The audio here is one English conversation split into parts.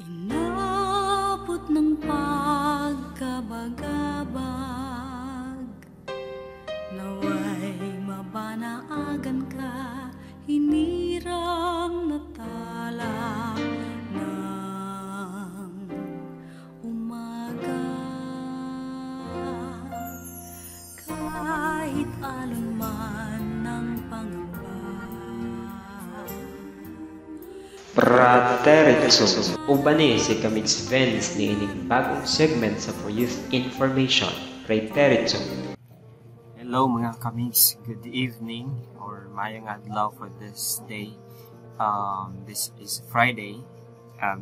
Inabot ng pagkabagabag, naway mabanaagan ka, hinirang natala ng umaga. Kahit alon man ng pangamba, PRAETERITUM. Ubani si Kamix Venice ni ining bagong segment sa For Youth Information, PRAETERITUM. Hello mga Kamix, good evening or mayang adlaw for this day. This is Friday,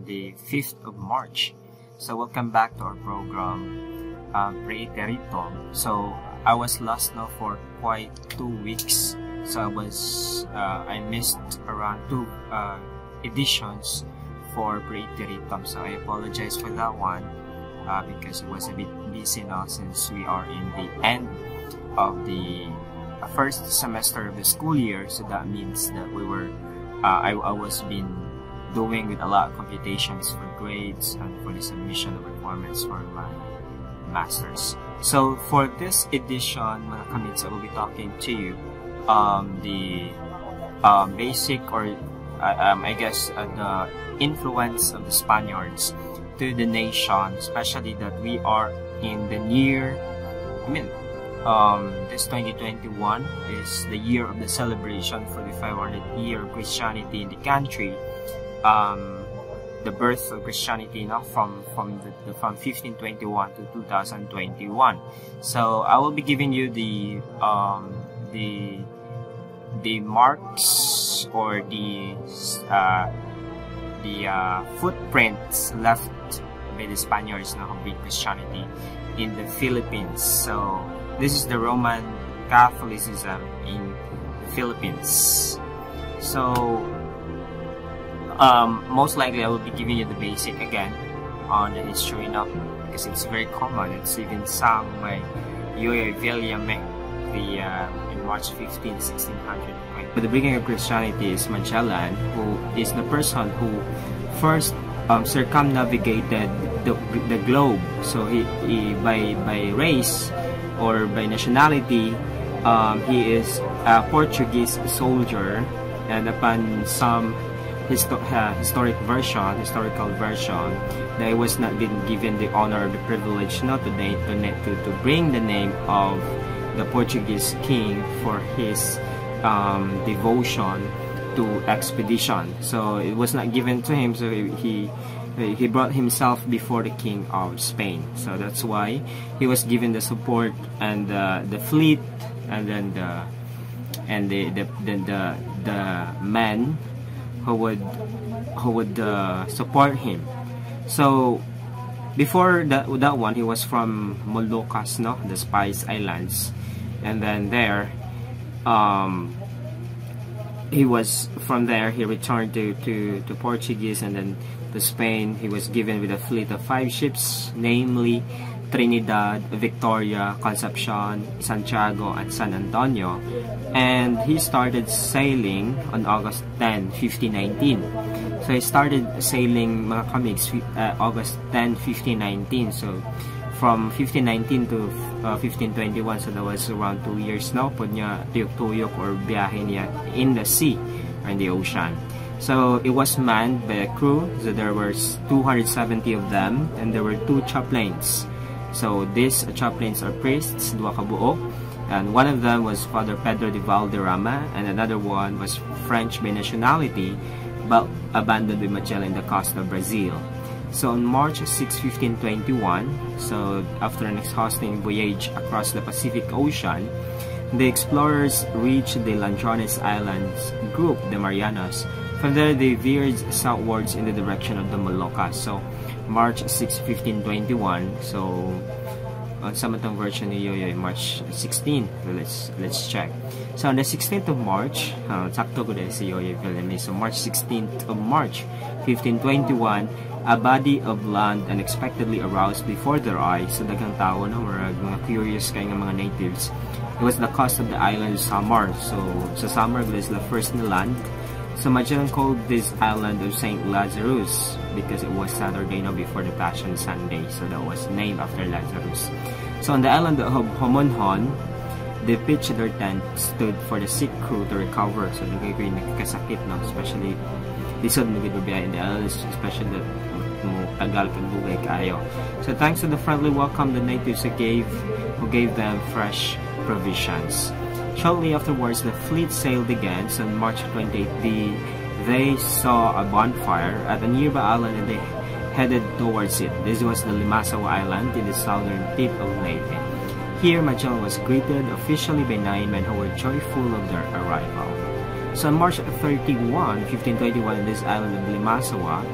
the 5th of March. So welcome back to our program, PRAETERITUM. So I was lost now for quite 2 weeks. So I missed around 2 editions for PRAETERITUM, so I apologize for that one because it was a bit busy now since we are in the end of the first semester of the school year. So that means that we were I was been doing with a lot of computations for grades and for the submission of requirements for my masters. So for this edition, mga Kamix, I will be talking to you the basic or I guess the influence of the Spaniards to the nation, especially that we are in the year, this 2021 is the year of the celebration for the 500th year of Christianity in the country. The birth of Christianity now from 1521 to 2021. So I will be giving you the marks or the footprints left by the Spaniards na complete Christianity in the Philippines. So this is the Roman Catholicism in the Philippines. So most likely I will be giving you the basic again on the history now because it's very common. It's even sung by Yoyo Villame in March 15, 1600. But the beginning of Christianity is Magellan, who is the person who first circumnavigated the globe. So he by race or by nationality, he is a Portuguese soldier, and upon some historical version, that he was not been given the honor or the privilege not to bring the name of the Portuguese king for his devotion to expedition. So it was not given to him, so he brought himself before the king of Spain. So that's why he was given the support and the fleet, and then the men who would support him. So before that one, he was from Moluccas, no, the Spice Islands, and then there he was from there he returned to Portuguese, and then to Spain. He was given with a fleet of 5 ships, namely Trinidad, Victoria, Concepcion, Santiago, and San Antonio, and he started sailing on August 10, 1519. So he started sailing, mga Kamix, August 10, 1519. So from 1519 to 1521, so that was around 2 years now po niya tuyok-tuyok or biyahe niya in the sea or in the ocean. So it was manned by a crew, so there were 270 of them, and there were 2 chaplains. So these chaplains are priests, 2 kabuok, and one of them was Father Pedro de Valderrama, and another one was French by nationality, but abandoned by Magellan in the coast of Brazil. So on March 6, 1521, so after an exhausting voyage across the Pacific Ocean, the explorers reached the Lanchones Islands group, the Marianas. From there, they veered southwards in the direction of the Moluccas. So March 6, 1521, so on samantalang version ni Yoyoy, March 16. So let's check. So on the 16th of March, sakto ko din si Yoyoy Villamis. So March 16th of March, 1521, a body of land unexpectedly aroused before their eyes. So daghang tao na mga curious kay nga mga natives. It was the coast of the island of Samar. So sa Samar is the first na land. So Magellan called this island of Saint Lazarus because it was Saturday before the Passion Sunday. So that was named after Lazarus. So on the island of Homonhon, they pitched their tent, stood for the sick crew to recover. So nagay ko yung nagkasakit, no? Especially lisod mo gito biya in the island, especially that mo tagal pagbugay kayo. So thanks to the friendly welcome the natives who gave them fresh provisions. Shortly afterwards, the fleet sailed again. So on March 28, they saw a bonfire at a nearby island and they headed towards it. This was the Limasaw Island in the southern tip of Leyte. Here, Magellan was greeted officially by 9 men who were joyful of their arrival. So on March 31, 1521, in this island of Limasaw,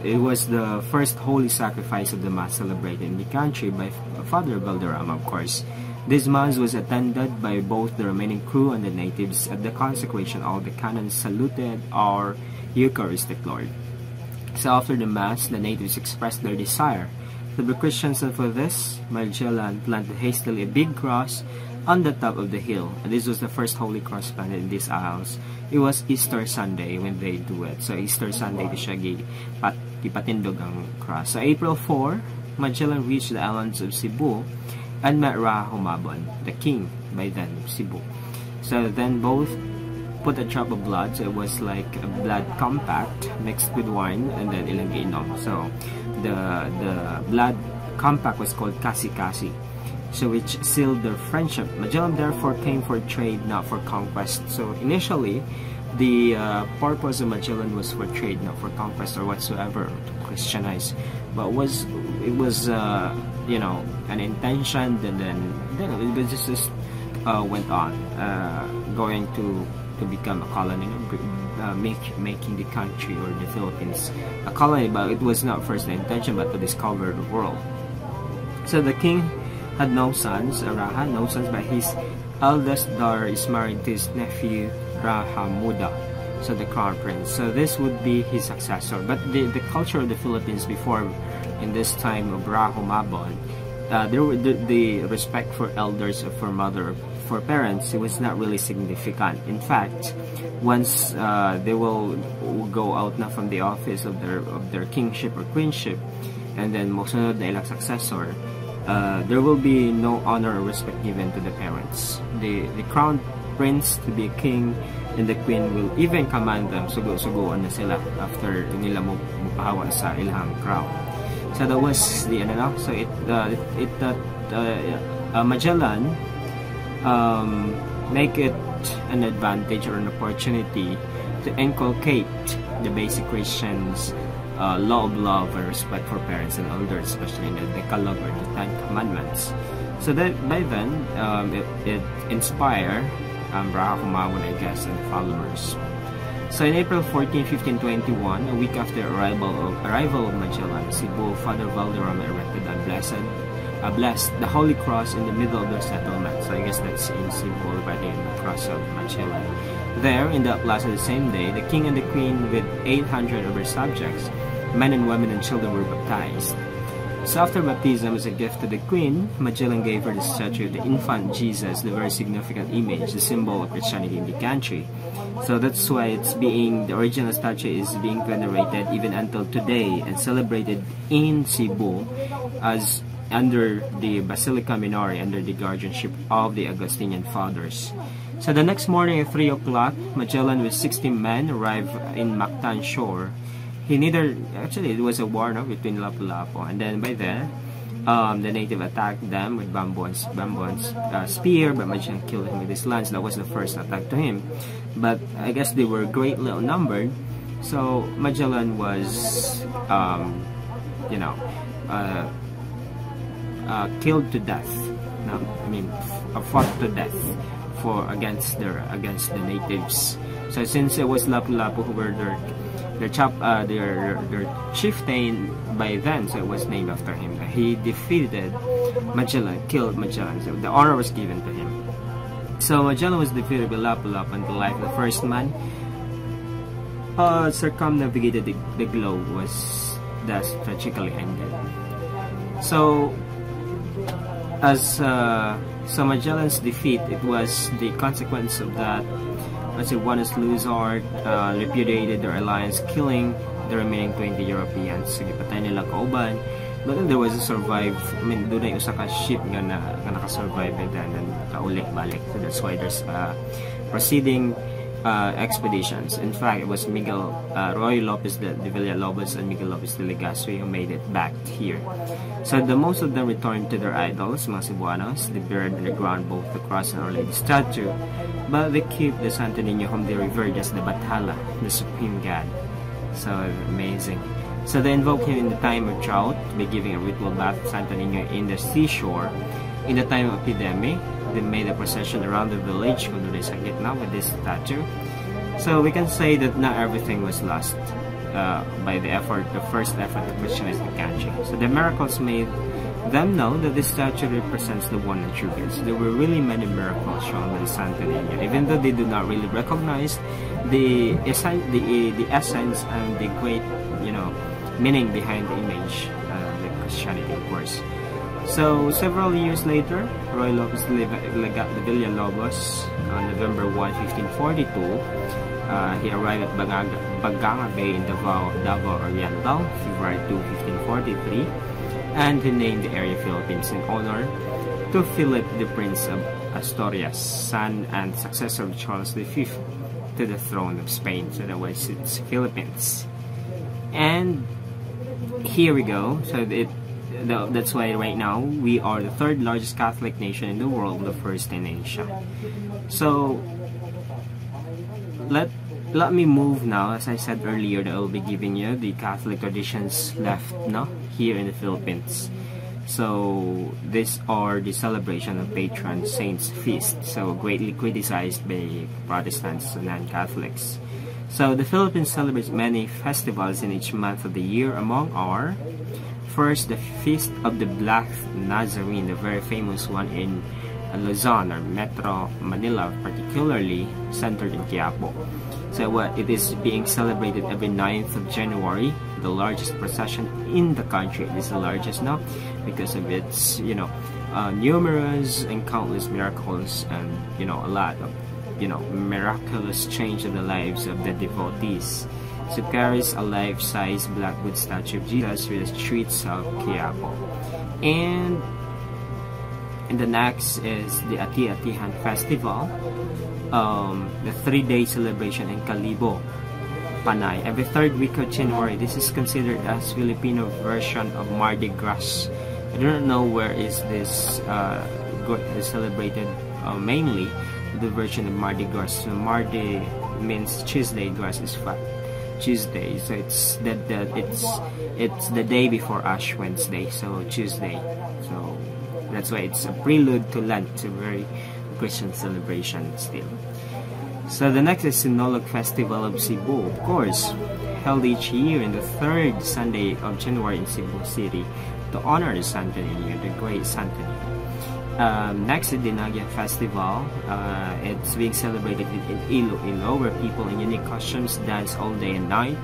it was the first holy sacrifice of the Mass celebrated in the country by Father Valderrama, of course. This Mass was attended by both the remaining crew and the natives. At the consecration, all the canons saluted our Eucharistic Lord. So after the Mass, the natives expressed their desire to be Christians, and for this, Magellan planted hastily a big cross on the top of the hill. And this was the first holy cross planted in these isles. It was Easter Sunday when they do it. So Easter Sunday, di siya ipatindog ang cross. So April 4, Magellan reached the islands of Cebu and met Humabon, the king by then of Cebu. So then both put a drop of blood, so it was like a blood compact mixed with wine, and then ilang giinom. So the blood compact was called kasi-kasi, so which sealed their friendship. Magellan therefore came for trade, not for conquest. So initially, the purpose of Magellan was for trade, not for conquest or whatsoever, to Christianize. But it was you know, an intention, and then it just went on, going to become a colony, making the country or the Philippines a colony. But it was not first the intention, but to discover the world. So the king had no sons, but his eldest daughter is married to his nephew Rahamuda, so the crown prince. So this would be his successor. But the culture of the Philippines before, in this time of Humabon, the respect for elders, for parents, it was not really significant. In fact, once they will go out na from the office of their kingship or queenship, and then mosunod na ilang successor, there will be no honor or respect given to the parents. The crown prince to be a king, and the queen will even command them sugo-sugoan na sila after nila mo pahawa sa ilang crown. So that was the so Magellan make it an advantage or an opportunity to inculcate the basic Christians law of love and respect for parents and elders, especially in the Decalogue or the 10 Commandments. So that by then it inspired Humabon, I guess, and followers. So in April 14, 1521, a week after arrival of Magellan, Cebu, Father Valderrama erected blessed the Holy Cross in the middle of their settlement. So I guess that's in Cebu already, in the cross of Magellan. There, in that plaza the same day, the king and the queen with 800 of their subjects, men and women and children, were baptized. So after baptism as a gift to the queen, Magellan gave her the statue of the infant Jesus, the very significant image, the symbol of Christianity in the country. So that's why the original statue is being venerated even until today and celebrated in Cebu as under the Basilica Minore, under the guardianship of the Augustinian fathers. So the next morning at 3 o'clock, Magellan with 60 men arrived in Mactan shore. It was a war between Lapu-Lapu, and then by then, the native attacked them with bamboo and spear, but Magellan killed him with his lance. That was the first attack to him. But I guess they were greatly outnumbered, so Magellan was, killed to death. Fought to death against the natives. So since it was Lapu-Lapu who were their chieftain by then, so it was named after him. He defeated Magellan, killed Magellan, so the honor was given to him. So Magellan was defeated by Lapu-Lapu, and the life of the first man circumnavigated the globe was thus tragically ended. So Magellan's defeat, it was the consequence of that. Juanes Luzard repudiated their alliance, killing the remaining 20 Europeans. Sige, patay nila kauban. But then there was a survive, doon ay usa ka ship nga naka-survive and then kaulik balik. So that's why there's proceeding expeditions. In fact, it was Roy Lopez de Villalobos and Miguel Lopez de Legazpi who made it back here. So most of them returned to their idols, mga Cebuanos. They buried underground both the cross and Our Lady statue, but they keep the Santo Niño whom they revered as the Bathala, the supreme god. So amazing. So they invoke him in the time of drought by giving a ritual bath to Santo Niño in the seashore. In the time of epidemic, they made a procession around the village kung doon sa gitna with this statue. So we can say that not everything was lost by the first effort to Christianize the country. So the miracles made them know that this statue represents the one and true God. So there were really many miracles shown by Santo Niño, even though they do not really recognize the essence and the great, meaning behind the image, the Christianity, of course. So several years later, Roy Lopez de Villalobos on November 1, 1542, he arrived at Baganga Bay in Davao Oriental, February 2, 1543, and he named the area Philippines in honor to Philip the Prince of Asturias, son and successor of Charles V to the throne of Spain. So that was its Philippines. And here we go. So that's why right now we are the third largest Catholic nation in the world, the first in Asia. So let me move now. As I said earlier, that I will be giving you the Catholic traditions left here in the Philippines. So these are the celebration of patron saints feast, so greatly criticized by Protestants and non-Catholics. So the Philippines celebrates many festivals in each month of the year. Among are, first, the Feast of the Black Nazarene, the very famous one in Luzon or Metro Manila, particularly centered in Quiapo. So it is being celebrated every 9th of January, the largest procession in the country. It is the largest now because of its, numerous and countless miracles and, a lot of, miraculous change of the lives of the devotees. So carries a life-size blackwood statue of Jesus through the streets of Quiapo. And the next is the Ati-Atihan Festival, the 3-day celebration in Calibo, Panay, every 3rd week of January. This is considered as Filipino version of Mardi Gras. I don't know where is this celebrated mainly, the version of Mardi Gras. So Mardi means Tuesday, Gras is fat. Tuesday, so it's the day before Ash Wednesday, so Tuesday. So that's why it's a prelude to Lent, a very Christian celebration still. So the next is Sinolog Festival of Cebu, of course, held each year in the 3rd Sunday of January in Cebu City to honor the Santo Niño, the great Santo Niño. Next is the Dinagia Festival. It's being celebrated in Iloilo, where people in unique costumes dance all day and night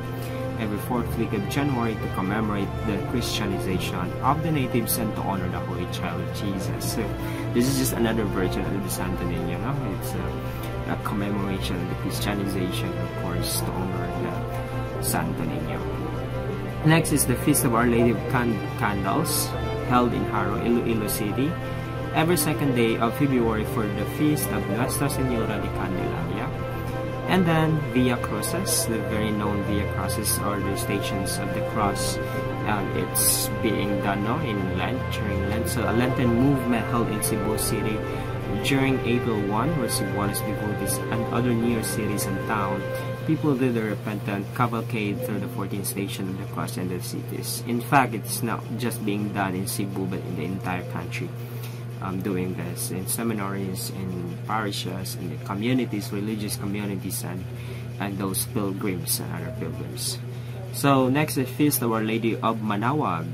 every 4th week of January to commemorate the Christianization of the natives and to honor the Holy Child of Jesus. So this is just another version of the Santo Niño. It's a commemoration of the Christianization, of course, to honor the Santo Niño. Next is the Feast of Our Lady of Candles, held in Haro, Iloilo City, every 2nd day of February for the Feast of Nuestra Señora de Candelaria. And then Via Cruces, the very known Via Cruces, are the stations of the cross. It's being done in Lent, during Lent. So a Lenten movement held in Cebu City during April 1, where Cebuanos devotees and other near cities and town, people did the repentant cavalcade through the 14 stations of the cross in the cities. In fact, it's not just being done in Cebu, but in the entire country. Doing this in seminaries, in parishes, in the communities, religious communities, and those pilgrims and other pilgrims. So next is Feast of Our Lady of Manaoag,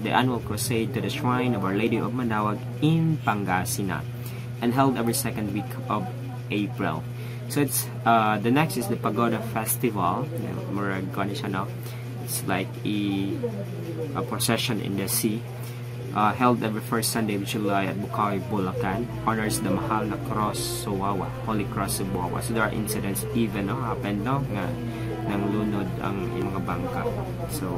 the annual crusade to the shrine of Our Lady of Manaoag in Pangasinan, and held every second week of April. So it's the next is the Pagoda Festival. It's like a procession in the sea, held every first Sunday of July at Bukawi, Bulacan. Honors the Mahal na Cross Suwawa, Holy Cross Suwawa. So there are incidents even happened nga nang lunod ang mga bangka. So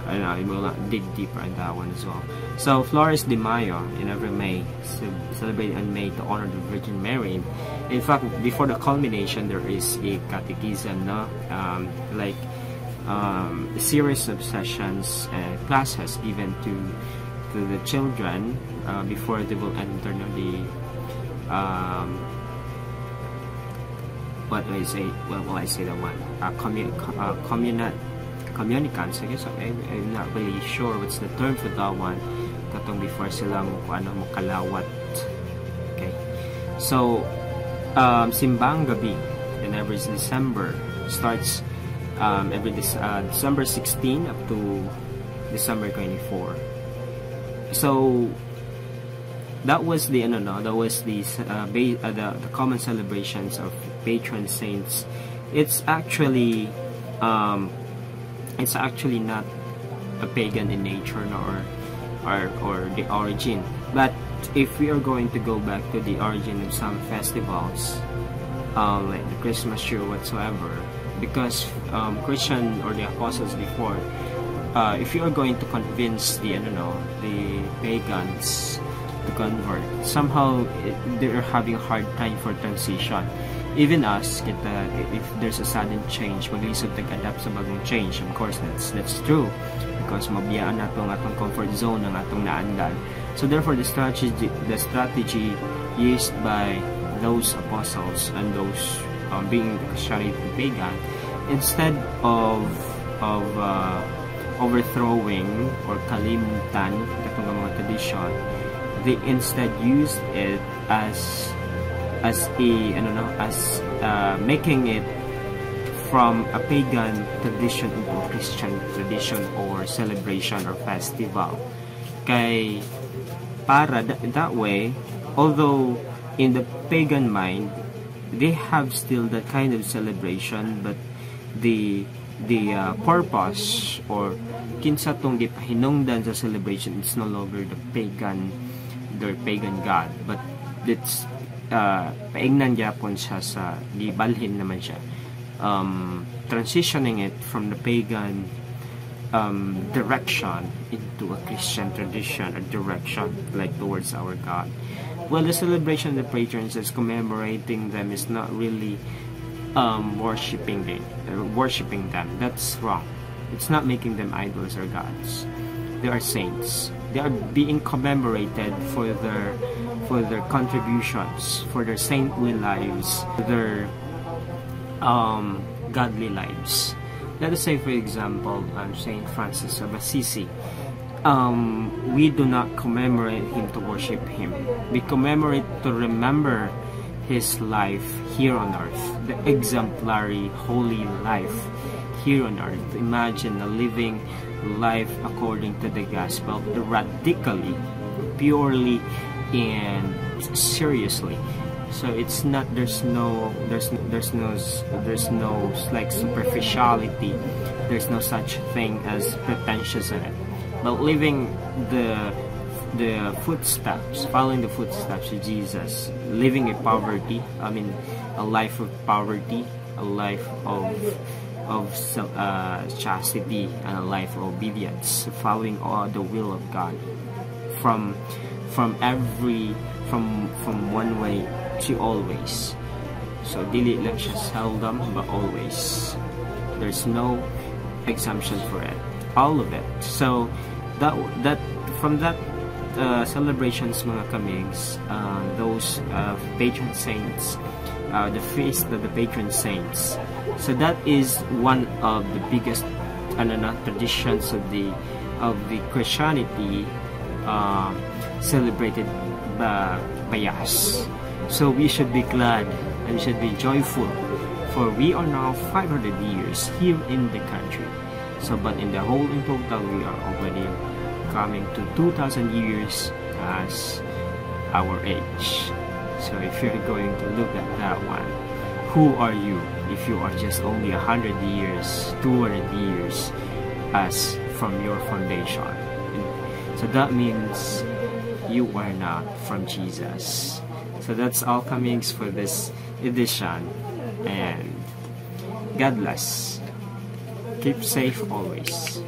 I will not dig deeper on that one as well. So Flores de Mayo in every May, celebrated in May to honor the Virgin Mary. In fact, before the culmination, there is a catechism, no? A series of sessions and classes even to the children before they will enter the what do I say? What will I say that one? Communicants, I guess. I'm not really sure what's the term for that one. Katong before sila mo kalawat. Okay. So, Simbang Gabi in every December starts every December 16 up to December 24. So that was the the common celebrations of patron saints. It's actually not a pagan in nature or the origin. But if we are going to go back to the origin of some festivals, like the Christmas tree or whatsoever, because Christian or the apostles before, if you are going to convince the pagans to convert, somehow they're having a hard time for transition. Even us, if there's a sudden change, maglisod tag-adapt sa bagong change. Of course, that's true, because mabiyaan nato ang atong comfort zone ng atong naandan. So therefore, the strategy used by those apostles and those being Christianity pagan, instead of overthrowing or kalimutan katong mga tradition, they instead used it as making it from a pagan tradition into a Christian tradition or celebration or festival. Kay para that way, although in the pagan mind they have still that kind of celebration, but the purpose or kinsa tong gipahinungdan sa celebration, it's no longer the pagan god, but it's paignan gyapon siya sa gibalhin naman siya, transitioning it from the pagan direction into a Christian tradition, a direction like towards our God. Well, the celebration of the patrons is commemorating them, is not really worshiping them. That's wrong. It's not making them idols or gods. They are saints. They are being commemorated for their contributions, for their saintly lives, their godly lives. Let us say, for example, Saint Francis of Assisi. We do not commemorate him to worship him. We commemorate to remember his life here on earth, the exemplary holy life here on earth. Imagine a living life according to the gospel, radically, purely, and seriously. So it's not, there's no like superficiality. There's no such thing as pretentious in it, but living the footsteps, following the footsteps of Jesus, living a poverty, a life of poverty, a life of chastity, and a life of obedience, following all the will of God, from one way to always. So dili lang siya seldom, but always. There's no exemption for it, all of it. So that from that celebrations, mga kamigs, those patron saints, the feast of the patron saints. So that is one of the biggest traditions of the Christianity celebrated by us. So we should be glad and we should be joyful, for we are now 500 years here in the country. So, but in the whole in total, we are already coming to 2,000 years as our age. So if you're going to look at that one, who are you if you are just only 100 years, 200 years as from your foundation? So that means you are not from Jesus. So that's all comings for this edition, and God bless. Keep safe always.